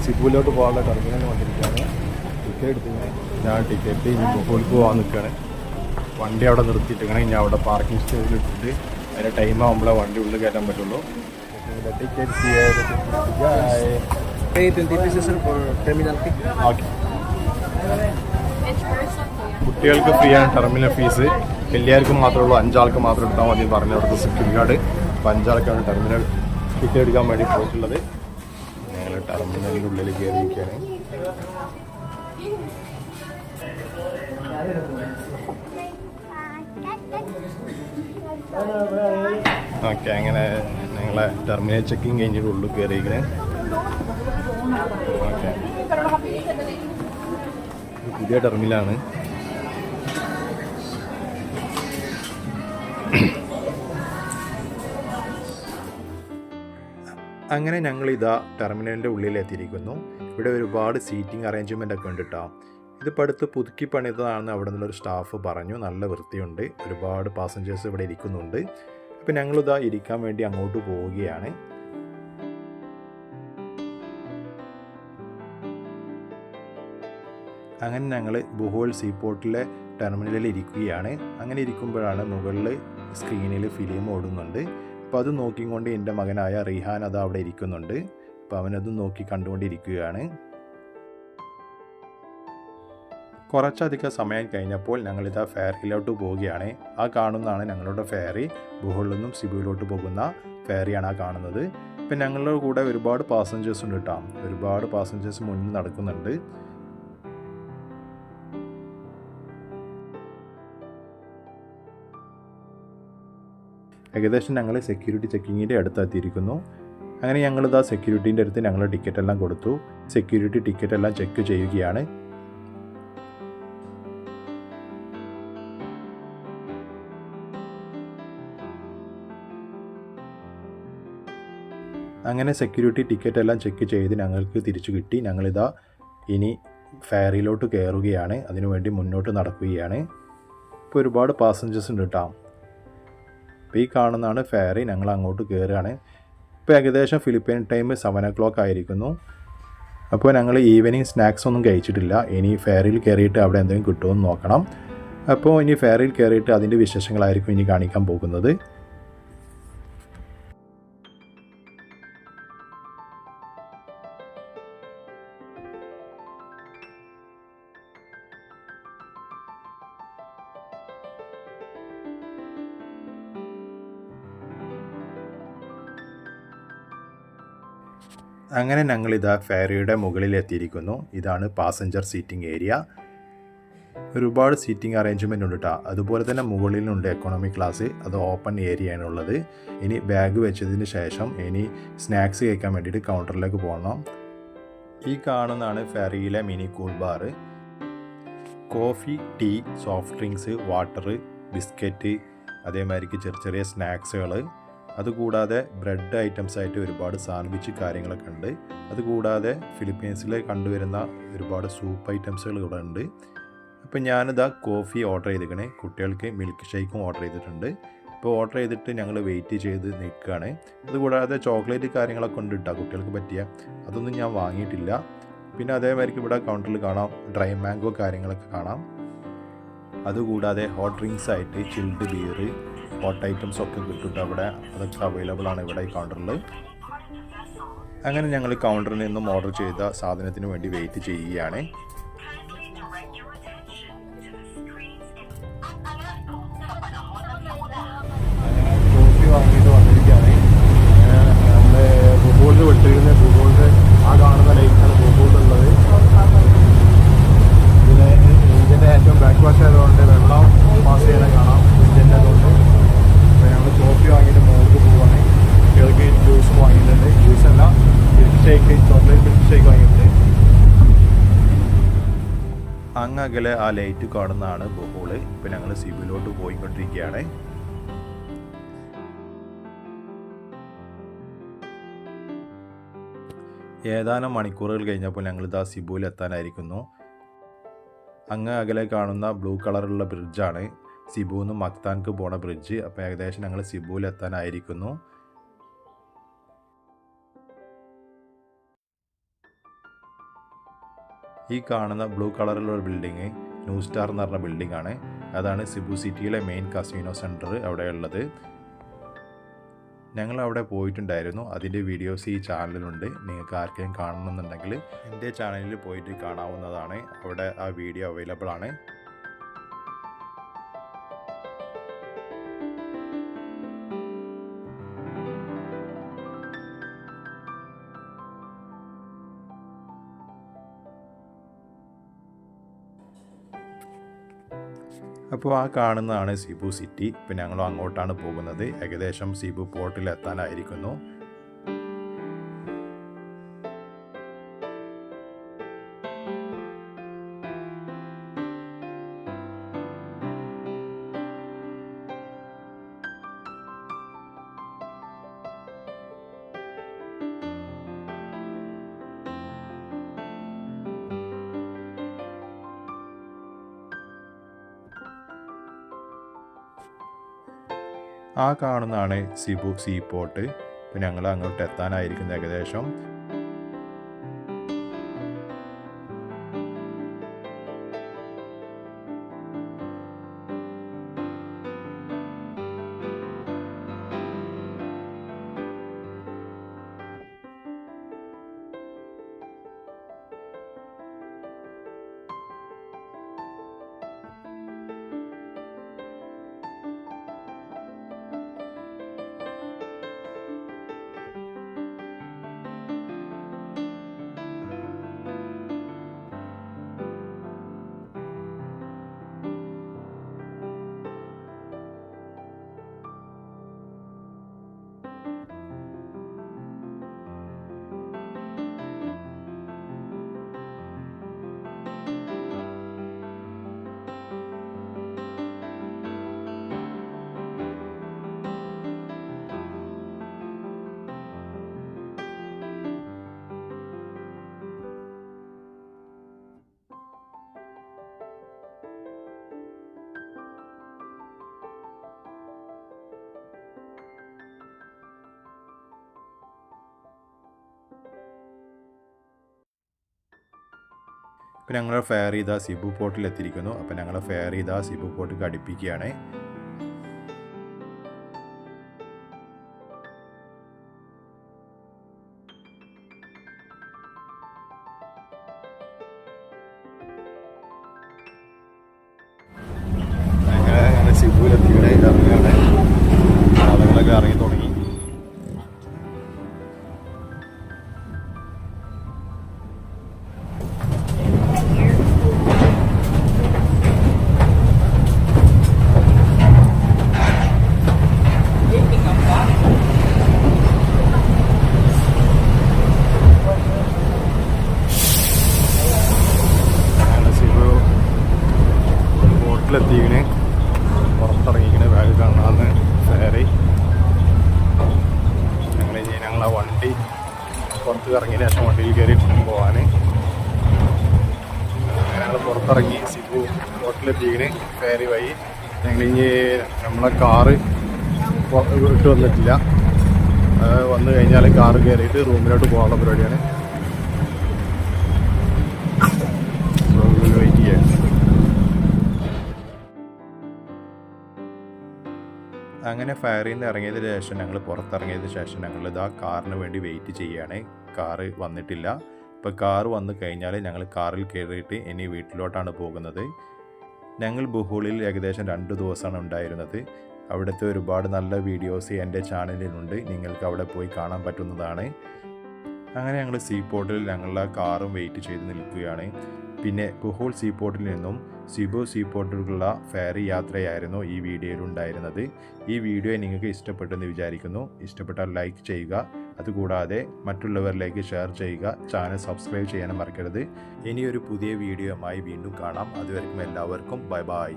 സിബുവിലോട്ട് പോകാനുള്ള ടെർമിനൽ വന്നിരിക്കുകയാണ്. ടിക്കറ്റ് എടുത്തിങ്ങനെ ഞാൻ ടിക്കറ്റ് ഇനി ബഹുൾക്ക് പോകാൻ നിൽക്കുകയാണ്. വണ്ടി അവിടെ നിർത്തിയിട്ടിങ്ങനെ ഇനി അവിടെ പാർക്കിംഗ് സ്റ്റേജിൽ ഇട്ടിട്ട് അതിൻ്റെ ടൈം ആകുമ്പോഴേ വണ്ടി ഉള്ളിൽ കയറ്റാൻ പറ്റുള്ളൂ. കുട്ടികൾക്ക് ഫ്രീ ആണ് ടെർമിനൽ ഫീസ്. എല്ലാവർക്കും മാത്രമേ ഉള്ളൂ, 5 ആൾക്ക് മാത്രം എടുത്താൽ മതി പറഞ്ഞു അവർക്ക് സെക്യൂരിറ്റി ഗാർഡ്. അപ്പോൾ 5 ആൾക്കാണ് ടെർമിനൽ ടിക്കറ്റ് എടുക്കാൻ വേണ്ടി പോയിട്ടുള്ളത്. ഞങ്ങൾ ടെർമിനലിൻ്റെ ഉള്ളിൽ കയറിയിരിക്കുകയാണ്. ഓക്കെ, അങ്ങനെ ഞങ്ങളെ ടെർമിനൽ ചെക്കിങ് കഴിഞ്ഞിട്ട് ഉള്ളിൽ കയറിയിരിക്കണേ. ഓക്കെ, പുതിയ ടെർമിനലാണ്. അങ്ങനെ ഞങ്ങളിതാ ടെർമിനലിൻ്റെ ഉള്ളിലെത്തിയിരിക്കുന്നു. ഇവിടെ ഒരുപാട് സീറ്റിംഗ് അറേഞ്ച്മെൻ്റ് ഒക്കെ ഉണ്ട് കേട്ടോ. ഇതിപ്പോൾ അടുത്ത് പുതുക്കി പണിതതാണെന്ന് അവിടെ നിന്നൊരു സ്റ്റാഫ് പറഞ്ഞു. നല്ല വൃത്തിയുണ്ട്, ഒരുപാട് പാസഞ്ചേഴ്സ് ഇവിടെ ഇരിക്കുന്നുണ്ട്. അപ്പോൾ ഞങ്ങളിതാ ഇരിക്കാൻ വേണ്ടി അങ്ങോട്ട് പോവുകയാണ്. അങ്ങനെ ഞങ്ങൾ ബുഹോൾ സീപോർട്ടിലെ ടെർമിനലിൽ ഇരിക്കുകയാണ്. അങ്ങനെ ഇരിക്കുമ്പോഴാണ് മുകളിൽ സ്ക്രീനിൽ ഫിലിം ഓടുന്നുണ്ട്. അപ്പോൾ അത് നോക്കിക്കൊണ്ട് എൻ്റെ മകനായ റിഹാൻ അത് അവിടെ ഇരിക്കുന്നുണ്ട്. അപ്പോൾ അവനത് നോക്കി കണ്ടുകൊണ്ടിരിക്കുകയാണ്. കുറച്ചധികം സമയം കഴിഞ്ഞപ്പോൾ ഞങ്ങളിതാ ഫെയറിലോട്ട് പോവുകയാണ്. ആ കാണുന്നതാണ് ഞങ്ങളുടെ ഫെയറി. ബുഹോളിൽ നിന്നും സിബുവിലോട്ട് പോകുന്ന ഫെയറിയാണ് ആ കാണുന്നത്. ഇപ്പം ഞങ്ങളുടെ കൂടെ ഒരുപാട് പാസഞ്ചേഴ്സ് ഉണ്ട് കേട്ടോ. ഒരുപാട് പാസഞ്ചേഴ്സ് മുന്നിൽ നടക്കുന്നുണ്ട്. ഏകദേശം ഞങ്ങൾ സെക്യൂരിറ്റി ചെക്കിങ്ങിൻ്റെ അടുത്തെത്തിയിരിക്കുന്നു. അങ്ങനെ ഞങ്ങളിതാ സെക്യൂരിറ്റീൻ്റെ അടുത്ത് ഞങ്ങളുടെ ടിക്കറ്റെല്ലാം കൊടുത്തു. സെക്യൂരിറ്റി ടിക്കറ്റെല്ലാം ചെക്ക് ചെയ്യുകയാണ്. അങ്ങനെ സെക്യൂരിറ്റി ടിക്കറ്റെല്ലാം ചെക്ക് ചെയ്ത് ഞങ്ങൾക്ക് തിരിച്ചു കിട്ടി. ഞങ്ങളിതാ ഇനി ഫെയറിലോട്ട് കയറുകയാണ്. അതിനുവേണ്ടി മുന്നോട്ട് നടക്കുകയാണ്. ഇപ്പോൾ ഒരുപാട് പാസഞ്ചേഴ്സ് ഉണ്ട് കേട്ടോ. അപ്പോൾ ഈ കാണുന്നതാണ് ഫെയറി. ഞങ്ങൾ അങ്ങോട്ട് കയറുകയാണ്. ഇപ്പോൾ ഏകദേശം ഫിലിപ്പൈൻ ടൈം 7 o'clock ആയിരിക്കുന്നു. അപ്പോൾ ഞങ്ങൾ ഈവനിങ് സ്നാക്സ് ഒന്നും കഴിച്ചിട്ടില്ല. ഇനി ഫെയറിൽ കയറിയിട്ട് അവിടെ എന്തെങ്കിലും കിട്ടുമെന്ന് നോക്കണം. അപ്പോൾ ഇനി ഫെയറിൽ കയറിയിട്ട് അതിൻ്റെ വിശേഷങ്ങളായിരിക്കും ഇനി കാണിക്കാൻ പോകുന്നത്. അങ്ങനെ ഞങ്ങളിതാ ഫെയറിയുടെ മുകളിൽ എത്തിയിരിക്കുന്നു. ഇതാണ് പാസഞ്ചർ സീറ്റിംഗ് ഏരിയ. ഒരുപാട് സീറ്റിംഗ് അറേഞ്ച്മെൻ്റ് ഉണ്ട് കേട്ടോ. അതുപോലെ തന്നെ മുകളിലുണ്ട് എക്കോണമി ക്ലാസ്. അത് ഓപ്പൺ ഏരിയയാണ് ഉള്ളത്. ഇനി ബാഗ് വെച്ചതിന് ശേഷം ഇനി സ്നാക്സ് കഴിക്കാൻ വേണ്ടിയിട്ട് കൗണ്ടറിലേക്ക് പോകണം. ഈ കാണുന്നതാണ് ഫെയറിയിലെ mini cool bar. Coffee, tea, soft drinks, water, biscuit, അതേമാതിരിക്ക് ചെറിയ ചെറിയ സ്നാക്സുകൾ, അതുകൂടാതെ ബ്രെഡ് ഐറ്റംസ് ആയിട്ട് ഒരുപാട് സാൻഡ്വിച്ച് കാര്യങ്ങളൊക്കെ ഉണ്ട്. അതുകൂടാതെ ഫിലിപ്പീൻസിൽ കണ്ടുവരുന്ന ഒരുപാട് സൂപ്പ് ഐറ്റംസുകൾ ഇവിടെ ഉണ്ട്. അപ്പോൾ ഞാനിതാ കോഫി ഓർഡർ ചെയ്തിരിക്കണേ. കുട്ടികൾക്ക് മിൽക്ക് ഷേക്കും ഓർഡർ ചെയ്തിട്ടുണ്ട്. ഇപ്പോൾ ഓർഡർ ചെയ്തിട്ട് ഞങ്ങൾ വെയിറ്റ് ചെയ്ത് നിൽക്കുകയാണ്. അതുകൂടാതെ ചോക്ലേറ്റ് കാര്യങ്ങളൊക്കെ ഉണ്ട് കേട്ടോ കുട്ടികൾക്ക് പറ്റിയ. അതൊന്നും ഞാൻ വാങ്ങിയിട്ടില്ല. പിന്നെ അതേമാതിരി ഇവിടെ കൗണ്ടറിൽ കാണാം ഡ്രൈ മാംഗോ കാര്യങ്ങളൊക്കെ കാണാം. അതുകൂടാതെ ഹോട്ട് ഡ്രിങ്ക്സ് ആയിട്ട് ചിൽഡ് ബിയർ, ഹോട്ട് ഐറ്റംസ് ഒക്കെ കിട്ടും അവിടെ. അതൊക്കെ അവൈലബിൾ ആണ് ഇവിടെ ഈ കൗണ്ടറിൽ. അങ്ങനെ ഞങ്ങൾ കൗണ്ടറിൽ നിന്നും ഓർഡർ ചെയ്ത സാധനത്തിന് വേണ്ടി വെയിറ്റ് ചെയ്യുകയാണ്. കോഫി വാങ്ങിയിട്ട് വന്നിരിക്കുകയാണ്. നമ്മൾ ബുബോളിൽ വിട്ടിരിക്കുന്നത് ബുബോളിൽ ആ കാണുന്ന ലൈറ്റാണ് ബുബോളിലുള്ളത്. ഇതിന് ഇതിൻ്റെ ഏറ്റവും ബാക്ക് വാഷ് ആയതുകൊണ്ട് വെള്ളം പാസ് ചെയ്യാൻ കാണാം. ഇതിൻ്റെ അതുകൊണ്ട് ഞങ്ങൾ കോഫി വാങ്ങിയിട്ട് മുകളിൽ പോവുകയാണ്. കുട്ടികൾക്ക് ജ്യൂസ് വാങ്ങിയിട്ടുണ്ട്. ജ്യൂസല്ല, milk shake, chocolate milk shake വാങ്ങിയിട്ടുണ്ട്. അങ്ങകലെ ആ ലൈറ്റ് കാണുന്നതാണ് ബുഹോള്. ഇപ്പം ഞങ്ങൾ സിബിലോട്ട് പോയിക്കൊണ്ടിരിക്കുകയാണ്. ഏതാനും മണിക്കൂറുകൾ കഴിഞ്ഞപ്പോൾ ഞങ്ങളിതാ സിബുവിൽ എത്താനായിരിക്കുന്നു. അങ്ങ് അകലെ കാണുന്ന ബ്ലൂ കളറുള്ള ബ്രിഡ്ജാണ് സിബുവിൽ നിന്ന് മക്താൻക്ക് പോണ ബ്രിഡ്ജ്. അപ്പോൾ ഏകദേശം ഞങ്ങൾ സിബുവിൽ എത്താനായിരിക്കുന്നു. ഈ കാണുന്ന ബ്ലൂ കളറിലുള്ള ബിൽഡിങ് ന്യൂ സ്റ്റാർ എന്ന് പറഞ്ഞ ബിൽഡിംഗ് ആണ്. അതാണ് സിബു സിറ്റിയിലെ മെയിൻ കസിനോ സെൻറ്റർ അവിടെയുള്ളത്. ഞങ്ങൾ അവിടെ പോയിട്ടുണ്ടായിരുന്നു. അതിൻ്റെ വീഡിയോസ് ഈ ചാനലിലുണ്ട്. നിങ്ങൾക്ക് ആർക്കെങ്കിലും കാണണമെന്നുണ്ടെങ്കിൽ എൻ്റെ ചാനലിൽ പോയിട്ട് കാണാവുന്നതാണ്. അവിടെ ആ വീഡിയോ അവൈലബിൾ ആണ്. അപ്പോൾ ആ കാണുന്നതാണ് സിബു സിറ്റി. ഇപ്പോൾ ഞങ്ങൾ അങ്ങോട്ടാണ് പോകുന്നത്. ഏകദേശം സിബു പോർട്ടിൽ എത്താനായിരിക്കുന്നു. ആ കാണുന്നതാണ് സിബു സീ പോർട്ട്. ഇപ്പോൾ ഞങ്ങൾ അങ്ങോട്ട് എത്താനായിരിക്കുന്നു ഏകദേശം. ഇപ്പോൾ ഞങ്ങൾ ഫെയർ ചെയ്ത സിബു പോർട്ടിൽ എത്തിയിരിക്കുന്നു. അപ്പോൾ ഞങ്ങൾ ഫെയർ ചെയ്ത സിബു പോർട്ടിൽ അടുപ്പിക്കുകയാണ്. അങ്ങനെ സിബുവിലെത്തിയുടെ ഇറങ്ങുകയാണ്. ആളുകളൊക്കെ ഇറങ്ങി തുടങ്ങി. എത്തിക്കണ് പുറത്തിറങ്ങിക്കണ്. ബാഗ് കാണാന്ന് ഫെയറി ഞങ്ങൾ ആ വണ്ടി പുറത്ത് ഇറങ്ങിയതിന് ശേഷം വണ്ടിയിൽ കയറി പോകാൻ ഞങ്ങൾ പുറത്തിറങ്ങി. സിബു ഹോട്ടലെത്തിക്കണ് ഫെയറി വഴി. ഞങ്ങളിനി നമ്മളെ കാറ് വിട്ട് വന്നിട്ടില്ല. വന്നു കഴിഞ്ഞാൽ കാറ് കയറിയിട്ട് റൂമിലോട്ട് പോകാനുള്ള പരിപാടിയാണ്. വെയിറ്റ് ചെയ്യാൻ. അങ്ങനെ ഫെയറിൽ നിന്ന് ഇറങ്ങിയതിന് ശേഷം ഞങ്ങൾ പുറത്തിറങ്ങിയതിന് ശേഷം ഞങ്ങൾ ഇതാ കാറിന് വേണ്ടി വെയിറ്റ് ചെയ്യുകയാണ്. കാറ് വന്നിട്ടില്ല. ഇപ്പോൾ കാറ് വന്നു കഴിഞ്ഞാൽ ഞങ്ങൾ കാറിൽ കയറിയിട്ട് ഇനി വീട്ടിലോട്ടാണ് പോകുന്നത്. ഞങ്ങൾ ബുഹൂളിൽ ഏകദേശം 2 ദിവസമാണ് ഉണ്ടായിരുന്നത്. അവിടുത്തെ ഒരുപാട് നല്ല വീഡിയോസ് എൻ്റെ ചാനലിലുണ്ട്. നിങ്ങൾക്ക് അവിടെ പോയി കാണാൻ പറ്റുന്നതാണ്. അങ്ങനെ ഞങ്ങൾ സീ പോർട്ടിൽ ഞങ്ങളുടെ കാറും വെയിറ്റ് ചെയ്ത് നിൽക്കുകയാണ്. പിന്നെ ബുഹൂൾ സീ പോർട്ടിൽ നിന്നും സിബു സീ പോർട്ടിലുള്ള ഫെയറി യാത്രയായിരുന്നു ഈ വീഡിയോയിൽ ഉണ്ടായിരുന്നത്. ഈ വീഡിയോ നിങ്ങൾക്ക് ഇഷ്ടപ്പെട്ടെന്ന് വിചാരിക്കുന്നു. ഇഷ്ടപ്പെട്ടാൽ ലൈക്ക് ചെയ്യുക. അതുകൂടാതെ മറ്റുള്ളവരിലേക്ക് ഷെയർ ചെയ്യുക. ചാനൽ സബ്സ്ക്രൈബ് ചെയ്യാനും മറക്കരുത്. ഇനിയൊരു പുതിയ വീഡിയോയുമായി വീണ്ടും കാണാം. അതുവരെയും എല്ലാവർക്കും ബൈ ബൈ.